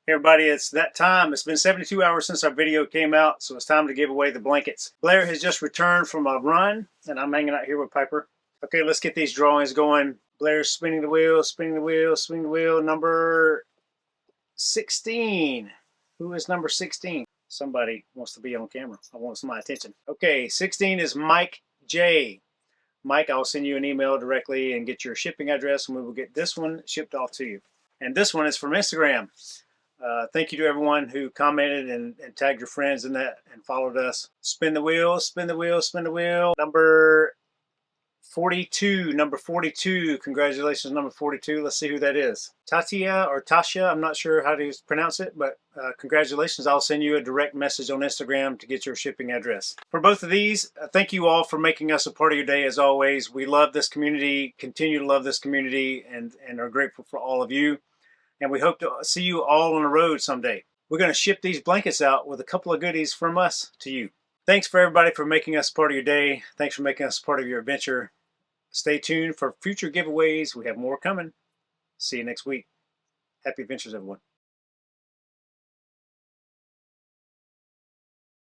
Hey everybody, it's that time. It's been 72 hours since our video came out, so it's time to give away the blankets. Blair has just returned from a run, and I'm hanging out here with Piper. Okay, let's get these drawings going. Blair's spinning the wheel, spinning the wheel, spinning the wheel. Number 16. Who is number 16? Somebody wants to be on camera. I want my attention. Okay, 16 is Mike J. Mike, I'll send you an email directly and get your shipping address, and we will get this one shipped off to you. And this one is from Instagram. Thank you to everyone who commented and tagged your friends in that and followed us. Spin the wheel, spin the wheel, spin the wheel. Number 42, number 42. Congratulations, number 42. Let's see who that is. Tatia or Tasha, I'm not sure how to pronounce it, but congratulations. I'll send you a direct message on Instagram to get your shipping address. For both of these, thank you all for making us a part of your day as always. We love this community, continue to love this community, and are grateful for all of you. And we hope to see you all on the road someday. We're going to ship these blankets out with a couple of goodies from us to you. Thanks for everybody for making us part of your day. Thanks for making us part of your adventure. Stay tuned for future giveaways. We have more coming. See you next week. Happy adventures, everyone.